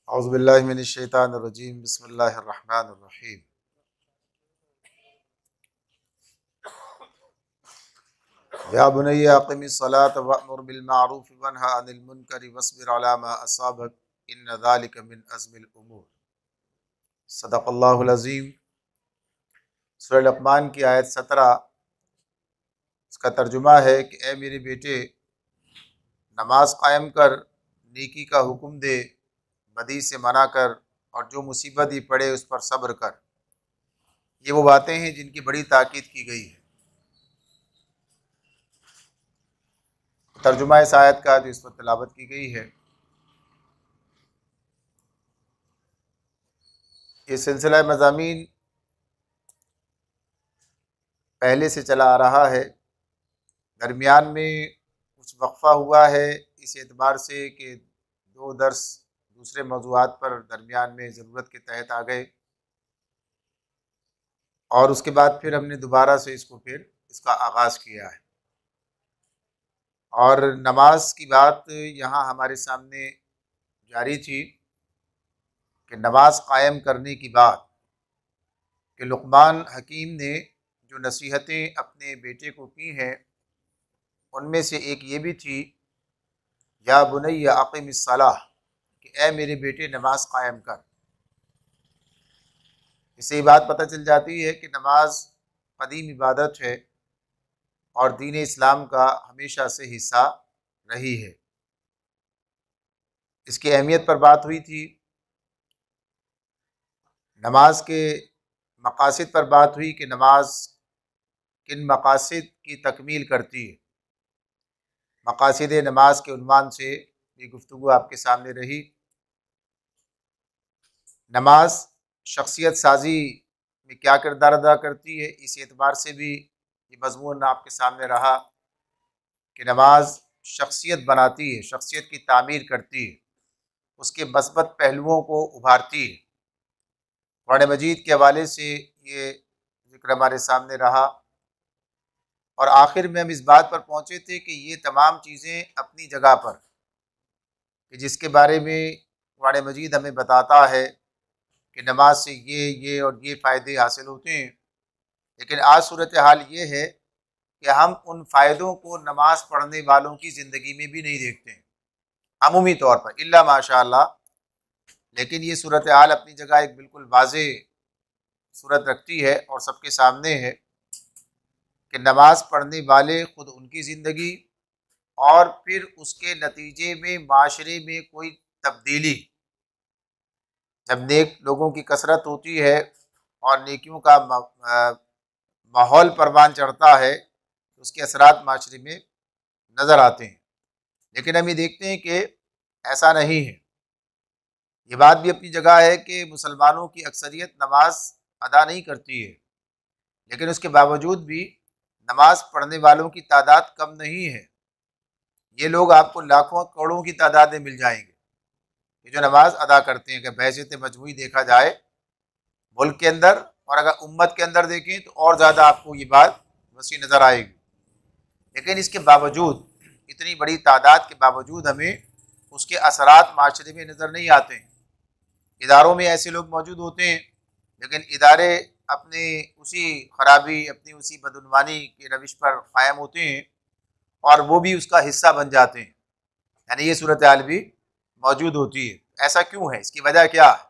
औज़ुबिल्लाहि मिनश्शैतानिर्रजीम बिस्मिल्लाहिर्रहमानिर्रहीम। या बुनय्या अक़िमिस्सलाता वअमुर बिलमारूफ़ वन्हा अनिल मुनकरि वस्बिर अला मा असाबक इन्न ज़ालिका मिन अज़्मिल उमूर। सदक़ल्लाहुल अज़ीम। सूरह लक़मान की आयत 17, इसका तर्जुमा है कि ए मेरे बेटे, नमाज कायम कर, नेकी का हुक्म दे, बदी से मना कर, और जो मुसीबत ही पड़े उस पर सब्र कर। ये वो बातें हैं जिनकी बड़ी ताकीद की गई है। तर्जुमा इस आयत का जो इस पर तिलावत की गई है, ये सिलसिला मज़ामीन पहले से चला आ रहा है। दरमियान में कुछ वक्फ़ा हुआ है इस एतबार से कि दो दर्स दूसरे मौज़ूआत पर दरमियान में ज़रूरत के तहत आ गए, और उसके बाद फिर हमने दोबारा से इसका आगाज़ किया है। और नमाज की बात यहाँ हमारे सामने जारी थी कि नमाज कायम करने की बात कि लुक़मान हकीम ने जो नसीहतें अपने बेटे को की हैं, उनमें से एक ये भी थी, या बुनय्या अक़िमिस्सलाह, कि ए मेरे बेटे नमाज कायम कर। इससे ये बात पता चल जाती है कि नमाज कदीम इबादत है और दीन इस्लाम का हमेशा से हिस्सा रही है। इसकी अहमियत पर बात हुई थी, नमाज के मकासद पर बात हुई कि नमाज किन मकासद की तकमील करती है। मकासद नमाज के उन्वान से ये गुफ्तगू आपके सामने रही। नमाज शख्सियत साजी में क्या किरदार अदा करती है, इस एतबार से भी ये मज़मून आपके सामने रहा कि नमाज शख्सियत बनाती है, शख्सियत की तामीर करती है, उसके मस्बत पहलुओं को उभारती है। कुरान मजीद के हवाले से ये ज़िक्र हमारे सामने रहा, और आखिर में हम इस बात पर पहुँचे थे कि ये तमाम चीज़ें अपनी जगह पर, कि जिसके बारे में कुरान मजीद हमें बताता है कि नमाज से ये और ये फ़ायदे हासिल होते हैं, लेकिन आज सूरत हाल ये है कि हम उन फ़ायदों को नमाज पढ़ने वालों की ज़िंदगी में भी नहीं देखते हैं, अमूमी तौर पर, इल्ला माशाअल्लाह। लेकिन ये सूरत हाल अपनी जगह एक बिल्कुल वाज़े सूरत रखती है और सबके सामने है कि नमाज पढ़ने वाले ख़ुद उनकी ज़िंदगी, और फिर उसके नतीजे में माशरे में कोई तब्दीली, जब नेक लोगों की कसरत होती है और नेकियों का माहौल परवान चढ़ता है, तो उसके असरात माशरे में नज़र आते हैं। लेकिन हम ये देखते हैं कि ऐसा नहीं है। ये बात भी अपनी जगह है कि मुसलमानों की अक्सरियत नमाज अदा नहीं करती है, लेकिन उसके बावजूद भी नमाज पढ़ने वालों की तादाद कम नहीं है। ये लोग आपको लाखों करोड़ों की तादाद में मिल जाएंगे, ये जो नमाज अदा करते हैं। कि बहसीत मजमूई देखा जाए मुल्क के अंदर, और अगर उम्मत के अंदर देखें तो और ज़्यादा आपको ये बात वसी नज़र आएगी। लेकिन इसके बावजूद, इतनी बड़ी तादाद के बावजूद, हमें उसके असरात माशरे में नज़र नहीं आते हैं। इदारों में ऐसे लोग मौजूद होते हैं, लेकिन इदारे अपने उसी खराबी, अपनी उसी बदउनवानी की रविश पर कायम होते हैं, और वो भी उसका हिस्सा बन जाते हैं। यानी ये सूरत हाल भी मौजूद होती है। ऐसा क्यों है, इसकी वजह क्या है?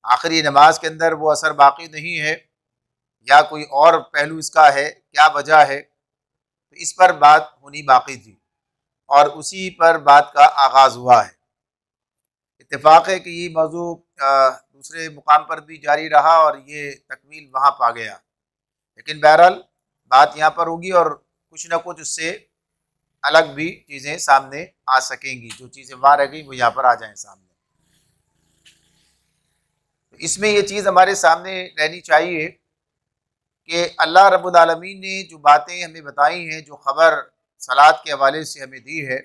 आखिर ये नमाज के अंदर वो असर बाकी नहीं है, या कोई और पहलू इसका है? क्या वजह है? तो इस पर बात होनी बाकी थी, और उसी पर बात का आगाज़ हुआ है। इत्तेफाक है कि ये मौजू दूसरे मुकाम पर भी जारी रहा और ये तकमील वहाँ पा गया। लेकिन बहरहाल बात यहाँ पर होगी, और कुछ ना कुछ उससे अलग भी चीज़ें सामने आ सकेंगी। जो चीज़ें वहाँ रह गई वो यहाँ पर आ जाएं सामने। तो इसमें ये चीज़ हमारे सामने रहनी चाहिए कि अल्लाह रब्बुल आलमीन ने जो बातें हमें बताई हैं, जो ख़बर सलात के हवाले से हमें दी है,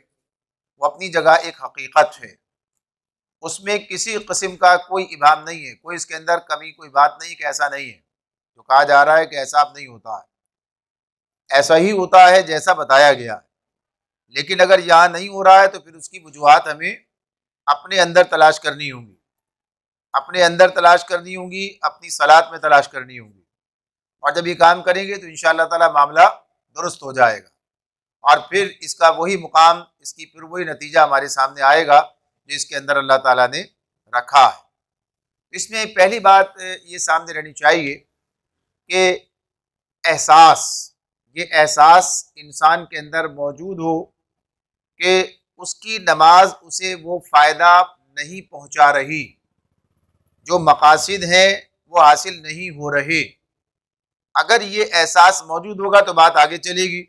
वो अपनी जगह एक हकीकत है। उसमें किसी किस्म का कोई इबाम नहीं है, कोई इसके अंदर कमी, कोई बात नहीं कि ऐसा नहीं है। जो कहा जा रहा है कि ऐसा अब नहीं होता है, ऐसा ही होता है जैसा बताया गया है। लेकिन अगर यहाँ नहीं हो रहा है तो फिर उसकी वजूहात हमें अपने अंदर तलाश करनी होंगी, अपने अंदर तलाश करनी होंगी, अपनी सलात में तलाश करनी होंगी। और जब ये काम करेंगे तो इंशाअल्लाह ताला मामला दुरुस्त हो जाएगा और फिर इसका वही मुकाम, इसकी फिर वही नतीजा हमारे सामने आएगा जो इसके अंदर अल्लाह ताला ने रखा है। इसमें पहली बात ये सामने रहनी चाहिए कि एहसास, ये एहसास इंसान के अंदर मौजूद हो कि उसकी नमाज उसे वो फ़ायदा नहीं पहुंचा रही, जो मकासिद हैं वो हासिल नहीं हो रहे। अगर ये एहसास मौजूद होगा तो बात आगे चलेगी,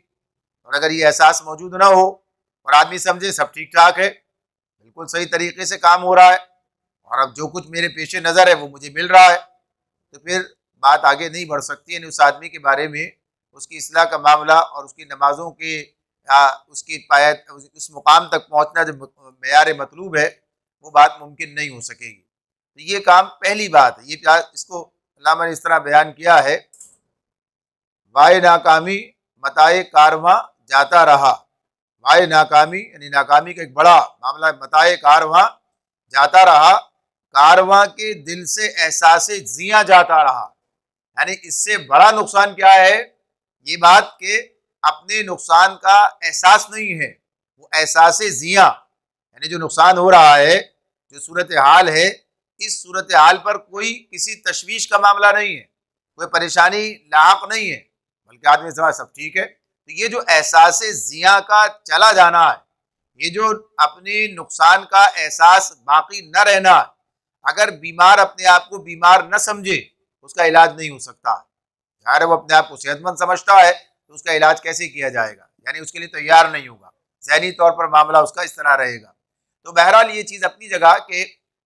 और अगर ये एहसास मौजूद ना हो और आदमी समझे सब ठीक ठाक है, बिल्कुल सही तरीके से काम हो रहा है और अब जो कुछ मेरे पेशे नज़र है वो मुझे मिल रहा है, तो फिर बात आगे नहीं बढ़ सकती। यानी उस आदमी के बारे में उसकी इस्लाह का मामला और उसकी नमाज़ों के उसकी पायत उस मुकाम तक पहुँचना जो मेयार मतलूब है वो बात मुमकिन नहीं हो सकेगी। तो ये काम पहली बात है। ये इसको अल्लामा ने इस तरह बयान किया है, वाए नाकामी मताए कारवां जाता रहा। वाए नाकामी यानी नाकामी का एक बड़ा मामला, मताए कारवां जाता रहा, कारवां के दिल से एहसास जिया जाता रहा। यानी इससे बड़ा नुकसान क्या है, ये बात कि अपने नुकसान का एहसास नहीं है, वो एहसास जिया यानी जो नुकसान हो रहा है, जो सूरत हाल है, इस सूरत हाल पर कोई किसी तशवीश का मामला नहीं है, कोई परेशानी लाक नहीं है, बल्कि आदमी समझ सब ठीक है। तो ये जो एहसास जिया का चला जाना है, ये जो अपने नुकसान का एहसास बाकी न रहना, अगर बीमार अपने आप को बीमार न समझे उसका इलाज नहीं हो सकता। यार वो अपने आप को सेहतमंद समझता है तो उसका इलाज कैसे किया जाएगा, यानी उसके लिए तैयार नहीं होगा, ज़हनी तौर पर मामला उसका इस तरह रहेगा। तो बहरहाल ये चीज़ अपनी जगह कि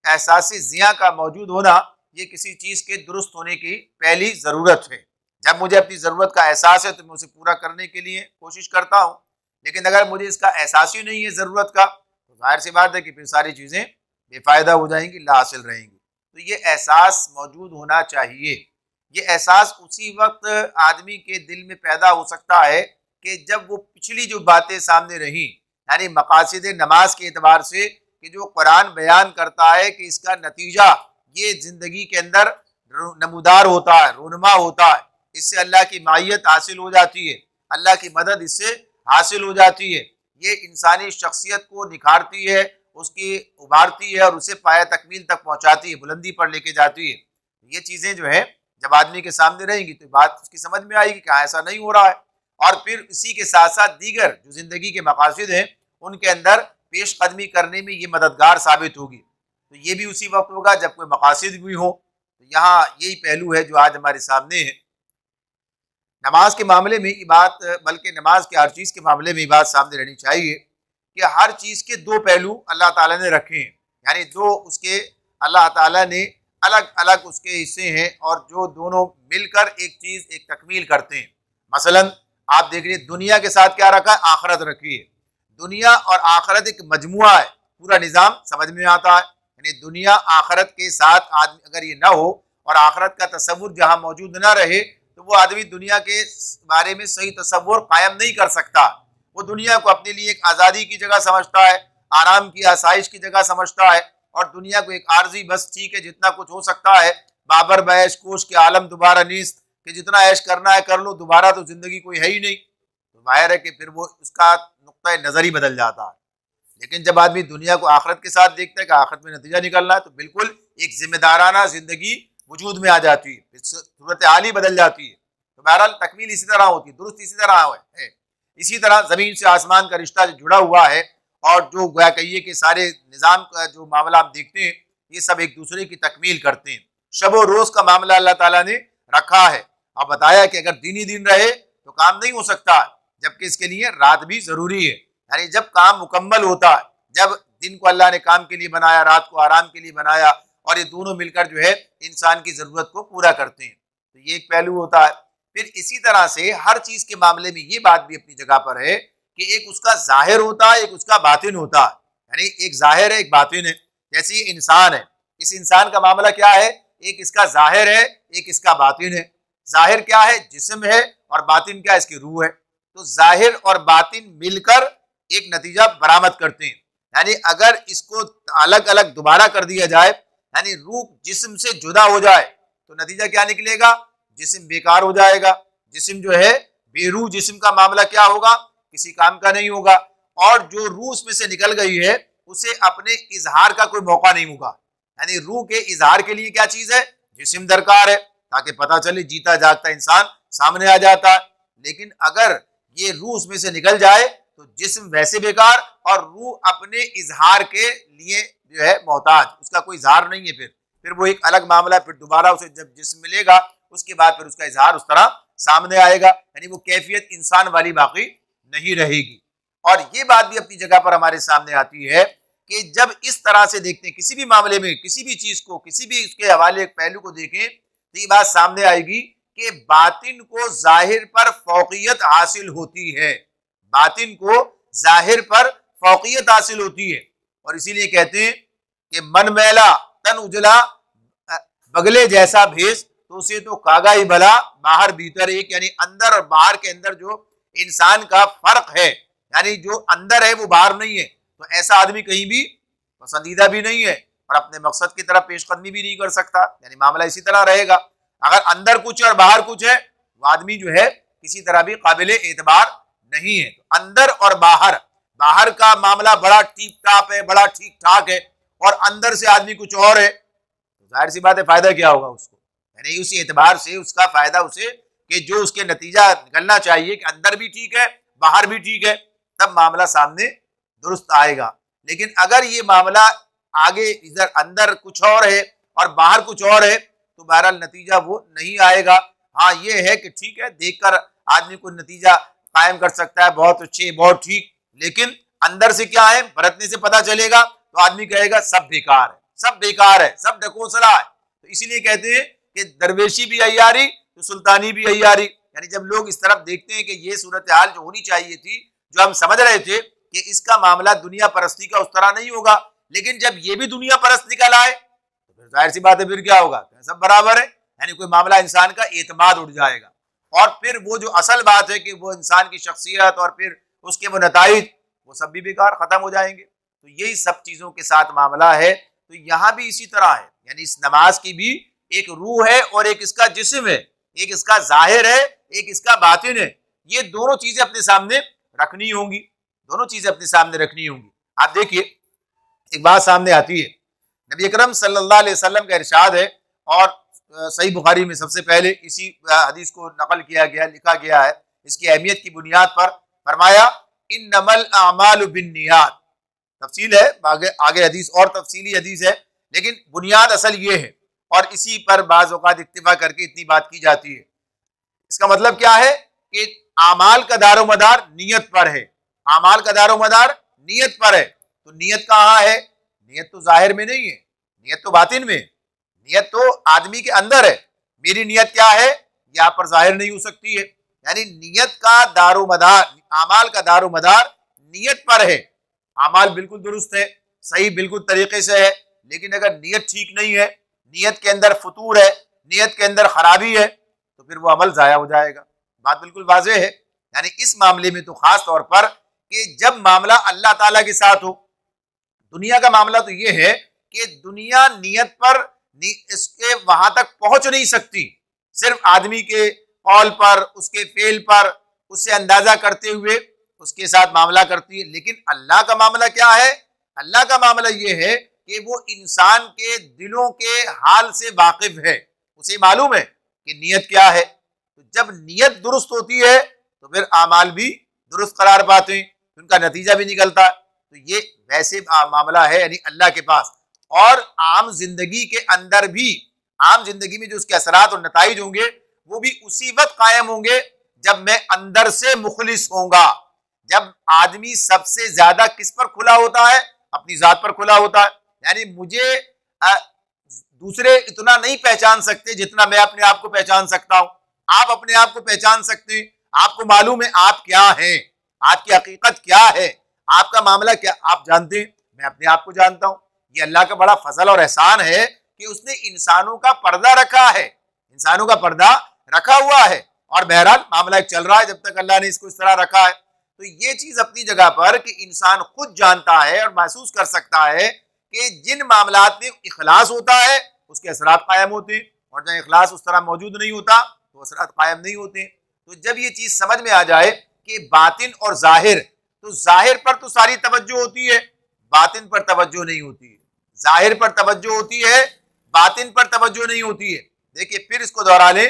एहसास जिया का मौजूद होना ये किसी चीज़ के दुरुस्त होने की पहली ज़रूरत है। जब मुझे अपनी ज़रूरत का एहसास है तो मैं उसे पूरा करने के लिए कोशिश करता हूँ, लेकिन अगर मुझे इसका एहसास ही नहीं है ज़रूरत का तो जाहिर सी बात है कि फिर सारी चीज़ें बेफ़ायदा हो जाएंगी, लाहासिल रहेंगी। तो ये एहसास मौजूद होना चाहिए। ये एहसास उसी वक्त आदमी के दिल में पैदा हो सकता है कि जब वो पिछली जो बातें सामने रहीं, यानी मकासद नमाज के एतबार से कि जो कुरान बयान करता है कि इसका नतीजा ये ज़िंदगी के अंदर नमूदार होता है, रोनमा होता है, इससे अल्लाह की मायत हासिल हो जाती है, अल्लाह की मदद इससे हासिल हो जाती है, ये इंसानी शख्सियत को निखारती है, उसकी उभारती है और उसे पाया तकमील तक पहुँचाती है, बुलंदी पर लेके जाती है। ये चीज़ें जो है जब आदमी के सामने रहेंगी तो बात उसकी समझ में आएगी कि ऐसा नहीं हो रहा है, और फिर इसी के साथ साथ दीगर जो ज़िंदगी के मकासद हैं उनके अंदर पेश कदमी करने में ये मददगार साबित होगी। तो ये भी उसी वक्त होगा जब कोई मकासद भी हो। तो यहाँ यही पहलू है जो आज हमारे सामने है। नमाज के मामले में ये बात, बल्कि नमाज के हर चीज़ के मामले में ये बात सामने रहनी चाहिए कि हर चीज़ के दो पहलू अल्लाह ताला ने रखे हैं, यानी दो उसके अल्लाह ताला ने अलग अलग उसके हिस्से हैं और जो दोनों मिलकर एक चीज़ एक तकमील करते हैं। मसलन आप देख रहे दुनिया के साथ क्या रखा है, आखरत रखी है। दुनिया और आखरत एक मजमुआ है, पूरा निज़ाम समझ में आता है। यानी दुनिया आखरत के साथ आदमी अगर ये ना हो और आखरत का तसव्वुर जहाँ मौजूद ना रहे तो वो आदमी दुनिया के बारे में सही तसव्वुर कायम नहीं कर सकता। वो दुनिया को अपने लिए एक आज़ादी की जगह समझता है, आराम की आसाइश की जगह समझता है, और दुनिया को एक आर्जी बस ठीक है जितना कुछ हो सकता है, बाबर बैश कोश के आलम दोबारा नीस्त कि जितना ऐश करना है कर लो, दोबारा तो ज़िंदगी कोई है ही नहीं। तो जाहिर है कि फिर वो उसका नुक्ता नज़र ही बदल जाता है। लेकिन जब आदमी दुनिया को आखरत के साथ देखता है कि आखरत में नतीजा निकलना है तो बिल्कुल एक जिम्मेदाराना ज़िंदगी वजूद में आ जाती है, सूरत हाल ही बदल जाती है। तो बहरहाल तकमील इसी तरह होती है, दुरुस्त इसी तरह है। इसी तरह ज़मीन से आसमान का रिश्ता जो जुड़ा हुआ है और जो गोया कहिए कि सारे निज़ाम का जो मामला आप देखते हैं ये सब एक दूसरे की तकमील करते हैं। शब और रोज़ का मामला अल्लाह ताला ने रखा है और बताया कि अगर दिन ही दिन रहे तो काम नहीं हो सकता, जबकि इसके लिए रात भी ज़रूरी है। यानी जब काम मुकम्मल होता है, जब दिन को अल्लाह ने काम के लिए बनाया, रात को आराम के लिए बनाया, और ये दोनों मिलकर जो है इंसान की ज़रूरत को पूरा करते हैं। तो ये एक पहलू होता है। फिर इसी तरह से हर चीज़ के मामले में ये बात भी अपनी जगह पर है कि एक उसका जाहिर होता है, एक उसका बातिन होता है। यानी एक जाहिर है, एक बातिन है। जैसे ये इंसान है, इस इंसान का मामला क्या है, एक इसका जाहिर है, एक इसका बातिन है। जाहिर क्या है, जिस्म है, और बातिन क्या है, इसकी रूह है। तो जाहिर और बातिन मिलकर एक नतीजा बरामद करते हैं। यानी अगर इसको अलग अलग दोबारा कर दिया जाए, यानी रूह जिस्म से जुदा हो जाए, तो नतीजा क्या निकलेगा? जिस्म बेकार हो जाएगा। जिस्म जो है बेरूह जिस्म का मामला क्या होगा? किसी काम का नहीं होगा। और जो रूह उसमें से निकल गई है उसे अपने इजहार का कोई मौका नहीं होगा। यानी रूह के इजहार के लिए क्या चीज है? जिस्म दरकार है, ताकि पता चले जीता जागता इंसान सामने आ जाता है। लेकिन अगर ये रूह उसमें से निकल जाए तो जिस्म वैसे बेकार और रूह अपने इजहार के लिए जो है मोहताज, उसका कोई इजहार नहीं है। फिर वो एक अलग मामला। फिर दोबारा उसे जब जिस्म मिलेगा उसके बाद फिर उसका इजहार उस तरह सामने आएगा, यानी वो कैफियत इंसान वाली बाकी नहीं रहेगी। और ये बात भी अपनी जगह पर हमारे सामने आती है कि जब इस तरह से देखते हैं किसी भी मामले में, किसी भी चीज को, किसी भी उसके हवाले एक पहलू को देखें, तो ये बात सामने आएगी कि बातिन को जाहिर पर फौकियत हासिल होती है। बातिन को जाहिर पर फौकियत हासिल होती है। और इसीलिए कहते हैं कि मन मैला तन उजला बगले जैसा भेष, तो उसे तो कागा ही भला बाहर भीतर एक। यानी अंदर और बाहर के अंदर जो इंसान का फर्क है, यानी जो अंदर है वो बाहर नहीं है, तो ऐसा आदमी कहीं भी पसंदीदा भी नहीं है और अपने मकसद की तरफ पेशकदमी भी नहीं कर सकता। यानी मामला इसी तरह रहेगा। अगर अंदर कुछ है और बाहर कुछ है, वो आदमी जो है किसी तरह भी काबिले एतबार नहीं है। तो अंदर और बाहर, बाहर का मामला बड़ा टिप टाप है, बड़ा ठीक ठाक है, और अंदर से आदमी कुछ और है, तो जाहिर सी बात है फायदा क्या होगा उसको? यानी उसी एतबार से उसका फायदा उसे कि जो उसके नतीजा निकलना चाहिए कि अंदर भी ठीक है बाहर भी ठीक है, तब मामला सामने दुरुस्त आएगा। लेकिन अगर ये मामला आगे इधर अंदर कुछ और है और बाहर कुछ और है, तो बहरहाल नतीजा वो नहीं आएगा। हाँ ये है कि ठीक है, देखकर आदमी को नतीजा कायम कर सकता है, बहुत अच्छे बहुत ठीक, लेकिन अंदर से क्या है बरतने से पता चलेगा, तो आदमी कहेगा सब बेकार है, सब बेकार है, सब ढकोसला है। तो इसीलिए कहते हैं कि दरवेशी भी अय्यारी तो सुल्तानी भी अय्यारी। यानी जब लोग इस तरफ देखते हैं कि ये सूरत हाल जो होनी चाहिए थी, जो हम समझ रहे थे कि इसका मामला दुनिया परस्ती का उस तरह नहीं होगा, लेकिन जब ये भी दुनिया परस्त निकल आए तो फिर जाहिर सी बात है फिर क्या होगा? सब बराबर है। यानी कोई मामला इंसान का एतमाद उठ जाएगा, और फिर वो जो असल बात है कि वो इंसान की शख्सियत और फिर उसके वो नताइज, वो सब भी बेकार खत्म हो जाएंगे। तो यही सब चीजों के साथ मामला है। तो यहाँ भी इसी तरह है, यानी इस नमाज की भी एक रूह है और एक इसका जिस्म है, एक इसका जाहिर है एक इसका बातिन है। ये दोनों चीजें अपने सामने रखनी होंगी, दोनों चीजें अपने सामने रखनी होंगी। आप देखिए एक बात सामने आती है, नबी अकरम सल्लल्लाहु अलैहि वसल्लम का इरशाद है, और सही बुखारी में सबसे पहले इसी हदीस को नकल किया गया, लिखा गया है इसकी अहमियत की बुनियाद पर। फरमाया इन्नमल अमालु बिन्नियात। तफसील है आगे, आगे हदीस और तफसीली हदीस है, लेकिन बुनियाद असल ये है, और इसी पर बाज़ औक़ात इत्तिफा करके इतनी बात की जाती है। इसका मतलब क्या है कि आमाल का दारोमदार नियत पर है, आमाल का दारोमदार नियत पर है। तो नियत कहाँ है? नियत तो जाहिर में नहीं है, नियत तो बातिन में, नियत तो आदमी के अंदर है। मेरी नियत क्या है यहाँ पर जाहिर नहीं हो सकती है। यानी नियत का दारोमदार, आमाल का दारोमदार नियत पर है। आमाल बिल्कुल दुरुस्त है, सही बिल्कुल तरीके से है, लेकिन अगर नियत ठीक नहीं है, नियत के अंदर फतूर है, नियत के अंदर खराबी है, तो फिर वो अमल जाया हो जाएगा। बात बिल्कुल वाज़ेह है। यानी इस मामले में तो खास तौर पर कि जब मामला अल्लाह ताला के साथ हो, दुनिया का मामला तो ये है कि दुनिया नियत पर इसके वहां तक पहुंच नहीं सकती, सिर्फ आदमी के कौल पर, उसके फेल पर, उससे अंदाजा करते हुए उसके साथ मामला करती है। लेकिन अल्लाह का मामला क्या है? अल्लाह का मामला ये है कि वो इंसान के दिलों के हाल से वाकिफ है, उसे मालूम है कि नियत क्या है। तो जब नियत दुरुस्त होती है तो फिर आमाल भी दुरुस्त करार पाते हैं, उनका नतीजा भी निकलता है। तो ये वैसे मामला है यानी अल्लाह के पास। और आम जिंदगी के अंदर भी, आम जिंदगी में जो उसके असरात और नताइज होंगे वो भी उसी वक्त कायम होंगे जब मैं अंदर से मुखलिस होऊंगा। जब आदमी सबसे ज्यादा किस पर खुला होता है? अपनी जात पर खुला होता है। यानी मुझे दूसरे इतना नहीं पहचान सकते जितना मैं अपने आप को पहचान सकता हूं। आप अपने आप को पहचान सकते हैं, आपको मालूम है आप क्या हैं, आपकी हकीकत क्या है, आपका मामला क्या आप जानते हैं, मैं अपने आप को जानता हूं। ये अल्लाह का बड़ा फजल और एहसान है कि उसने इंसानों का पर्दा रखा है, इंसानों का पर्दा रखा हुआ है। और बहरहाल मामला एक चल रहा है जब तक अल्लाह ने इसको इस तरह रखा है। तो ये चीज अपनी जगह पर कि इंसान खुद जानता है और महसूस कर सकता है कि जिन मामलात में इखलास होता है उसके असरात कायम होते हैं, और जहाँ इखलास उस तरह मौजूद नहीं होता तो असरात कायम नहीं होते। तो जब ये चीज समझ में आ जाए कि बातिन और जाहिर, तो जाहिर पर तो सारी तवज्जो होती है, बातिन पर तवज्जो नहीं होती है, जाहिर पर तवज्जो होती है, बातिन पर तवज्जो नहीं होती है। देखिए फिर इसको दोहरा लें,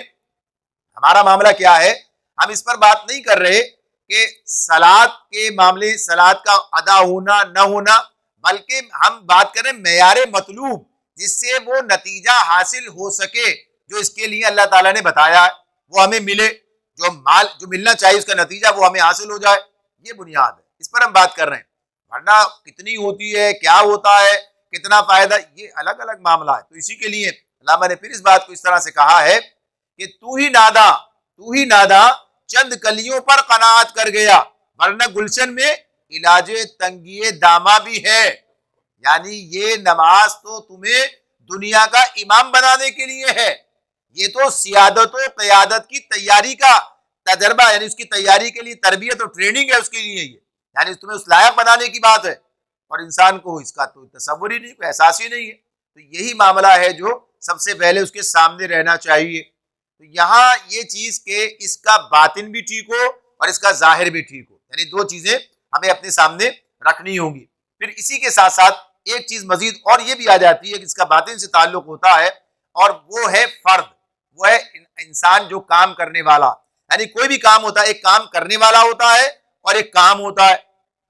हमारा मामला क्या है, हम इस पर बात नहीं कर रहे कि सलात के मामले, सलात का अदा होना न होना, बल्कि हम बात करें मेयारे मतलूब, जिससे वो नतीजा हासिल हो सके जो इसके लिए अल्लाह ताला ने बताया है, वो हमें मिले, जो मिलना चाहिए उसका नतीजा वो हमें हासिल हो जाए, ये बुनियाद है, इस पर हम बात कर रहे हैं। वरना कितनी होती है, क्या होता है, कितना फायदा, ये अलग अलग मामला है। तो इसी के लिए अल्लामा ने फिर इस बात को इस तरह से कहा है कि तू ही नादा चंद कलियों पर कनात कर गया, वरना गुलशन में इलाजे तंगिए दामा भी है। यानी ये नमाज तो तुम्हें दुनिया का इमाम बनाने के लिए है, ये तो सियादत और क़यादत की तैयारी का तजर्बा, यानी उसकी तैयारी के लिए तरबियत और ट्रेनिंग है उसके लिए, ये यानी तुम्हें उस लायक बनाने की बात है। और इंसान को इसका तो तसव्वुर ही नहीं, कोई एहसास ही नहीं है। तो यही मामला है जो सबसे पहले उसके सामने रहना चाहिए। तो यहाँ ये चीज के इसका बातिन भी ठीक हो और इसका जाहिर भी ठीक हो, यानी दो चीजें हमें अपने सामने रखनी होंगी। फिर इसी के साथ साथ एक चीज मजीद और ये भी आ जाती है कि इसका बातिन से ताल्लुक होता है, और वो है फर्द, वो है इंसान जो काम करने वाला। यानी कोई भी काम होता है, एक काम करने वाला होता है और एक काम होता है,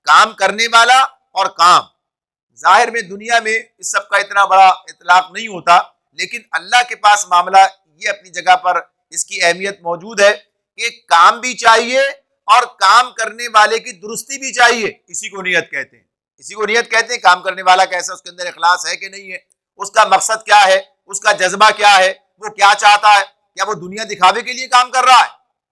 काम करने वाला और काम। जाहिर में दुनिया में इस सब का इतना बड़ा इतलाक नहीं होता, लेकिन अल्लाह के पास मामला ये अपनी जगह पर इसकी अहमियत मौजूद है कि काम भी चाहिए और काम करने वाले की दुरुस्ती भी चाहिए। इसी को नियत कहते हैं, इसी को नियत कहते हैं। काम करने वाला कैसा, उसके अंदर इखलास है कि नहीं है, उसका मकसद क्या है, उसका जज्बा क्या है, वो क्या चाहता है, क्या वो दुनिया दिखावे के लिए काम कर रहा है।